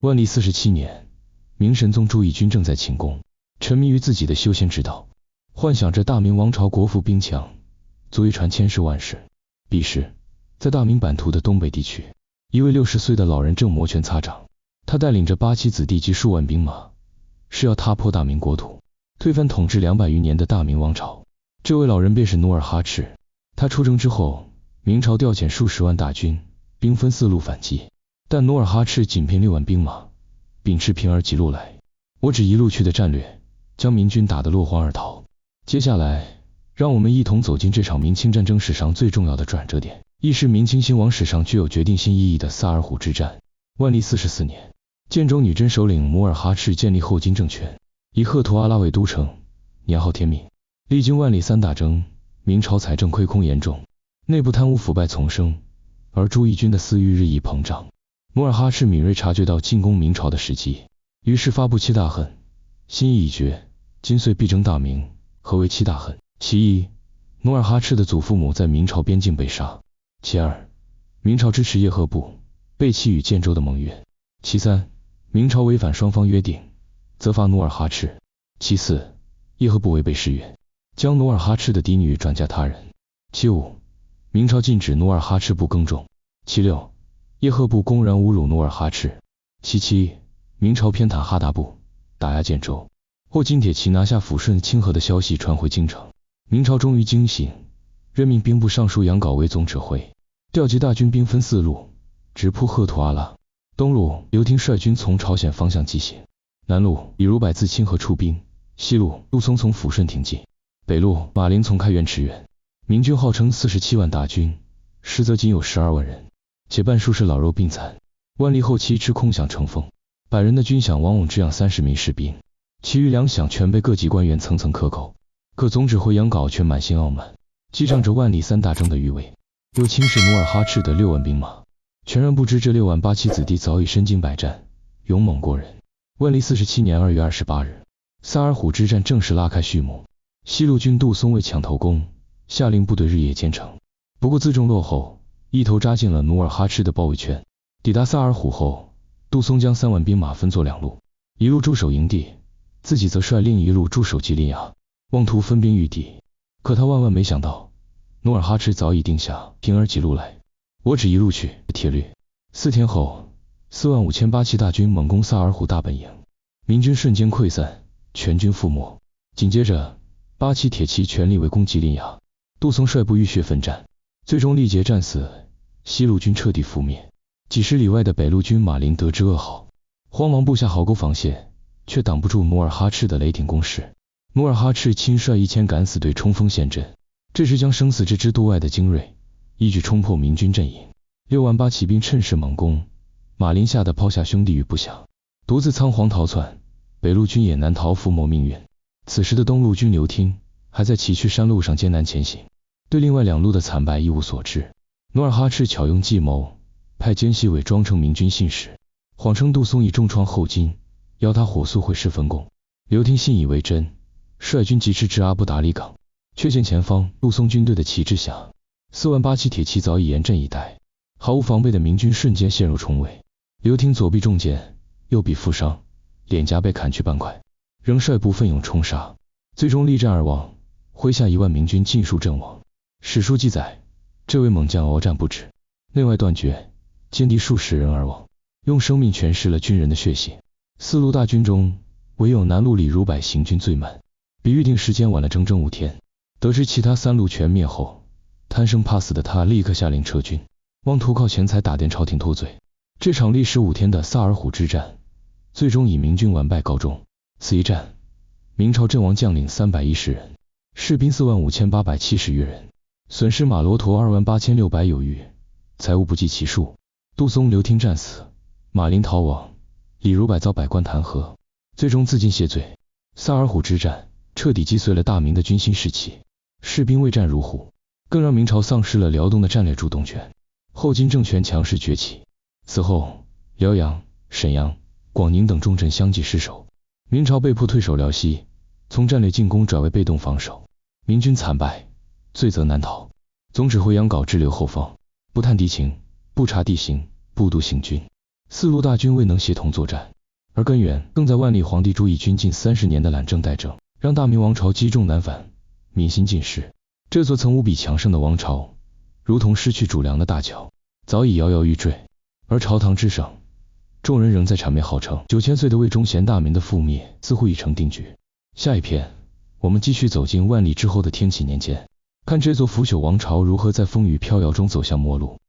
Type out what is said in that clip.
万历47年，明神宗朱翊钧正在寝宫，沉迷于自己的修仙之道，幻想着大明王朝国富兵强，足以传千世万世。彼时，在大明版图的东北地区，一位60岁的老人正摩拳擦掌，他带领着8旗子弟及数万兵马，是要踏破大明国土，推翻统治200余年的大明王朝。这位老人便是努尔哈赤。他出征之后，明朝调遣数十万大军，兵分4路反击，但努尔哈赤仅凭6万兵马，秉持平而几路来，我只一路去的战略，将明军打得落荒而逃。接下来，让我们一同走进这场明清战争史上最重要的转折点，亦是明清兴亡史上具有决定性意义的萨尔浒之战。万历44年，建州女真首领努尔哈赤建立后金政权，以赫图阿拉为都城，年号天命。历经万历3大征，明朝财政亏空严重，内部贪污腐败丛生，而朱翊钧的私欲日益膨胀。努尔哈赤敏锐察觉到进攻明朝的时机，于是发布7大恨，心意已决，今岁必征大明。何为7大恨？其一，努尔哈赤的祖父母在明朝边境被杀；其二，明朝支持叶赫部，背弃与建州的盟约；其三，明朝违反双方约定，责罚努尔哈赤；其四，叶赫部违背誓约，将努尔哈赤的嫡女转嫁他人；其五，明朝禁止努尔哈赤部耕种；其六，叶赫部公然侮辱努尔哈赤；其七，明朝偏袒哈达部，打压建州。后金铁骑拿下抚顺、清河的消息传回京城，明朝终于惊醒，任命兵部尚书杨镐为总指挥，调集大军兵分4路，直扑赫图阿拉。东路，刘廷率军从朝鲜方向急行；南路，李如柏自清河出兵；西路，杜松从抚顺挺进；北路，马林从开原驰援。明军号称47万大军，实则仅有12万人，且半数是老弱病残。万历后期吃空饷成风，100人的军饷往往只养30名士兵，其余粮饷全被各级官员层层克扣。可总指挥杨镐却满心傲慢，记仗着万历3大征的余威，又轻视努尔哈赤的6万兵马，全然不知这6万8旗子弟早已身经百战，勇猛过人。万历47年2月28日，萨尔浒之战正式拉开序幕。西路军杜松为抢头功，下令部队日夜兼程，不过自重落后，一头扎进了努尔哈赤的包围圈。抵达萨尔浒后，杜松将3万兵马分作2路，一路驻守营地，自己则率另一路驻守吉林崖，妄图分兵御敌。可他万万没想到，努尔哈赤早已定下平而几路来，我只一路去的铁律。4天后，45800骑大军猛攻萨尔浒大本营，明军瞬间溃散，全军覆没。紧接着，8旗铁骑全力围攻吉林崖，杜松率部浴血奋战，最终力竭战死，西路军彻底覆灭。几十里外的北路军马林得知噩耗，慌忙布下壕沟防线，却挡不住努尔哈赤的雷霆攻势。努尔哈赤亲率1000敢死队冲锋陷阵，这时将生死置之度外的精锐一举冲破明军阵营。6万8骑兵趁势猛攻，马林吓得抛下兄弟与部下，独自仓皇逃窜，北路军也难逃覆没命运。此时的东路军刘听还在崎岖山路上艰难前行，对另外2路的惨败一无所知。努尔哈赤巧用计谋，派奸细伪装成明军信使，谎称杜松已重创后金，邀他火速会师分共。刘听信以为真，率军疾驰至阿布达里港，却见前方杜松军队的旗帜下，4万8旗铁骑早已严阵以待，毫无防备的明军瞬间陷入重围。刘听左臂中箭，右臂负伤，脸颊被砍去半块，仍率部奋勇冲杀，最终力战而亡，麾下1万明军尽数阵亡。史书记载，这位猛将鏖战不止，内外断绝，歼敌数十人而亡，用生命诠释了军人的血性。4路大军中，唯有南路李如柏行军最慢，比预定时间晚了整整5天。得知其他3路全灭后，贪生怕死的他立刻下令撤军，妄图靠钱财打点朝廷脱罪。这场历时5天的萨尔浒之战，最终以明军完败告终。此一战，明朝阵亡将领310人，士兵45870余人，损失马骡驼28600有余，财物不计其数。杜松、刘听战死，马林逃亡，李如柏遭百官弹劾，最终自尽谢罪。萨尔浒之战彻底击碎了大明的军心士气，士兵畏战如虎，更让明朝丧失了辽东的战略主动权。后金政权强势崛起，此后辽阳、沈阳、广宁等重镇相继失守，明朝被迫退守辽西，从战略进攻转为被动防守，明军惨败，罪责难逃。总指挥杨镐滞留后方，不探敌情，不察地形，不度行军，四路大军未能协同作战，而根源更在万历皇帝朱翊钧近30年的懒政怠政，让大明王朝积重难返，民心尽失。这座曾无比强盛的王朝，如同失去主梁的大桥，早已摇摇欲坠。而朝堂之上，众人仍在谄媚号称9000岁的魏忠贤大明的覆灭似乎已成定局。下一篇，我们继续走进万历之后的天启年间，看这座腐朽王朝如何在风雨飘摇中走向末路。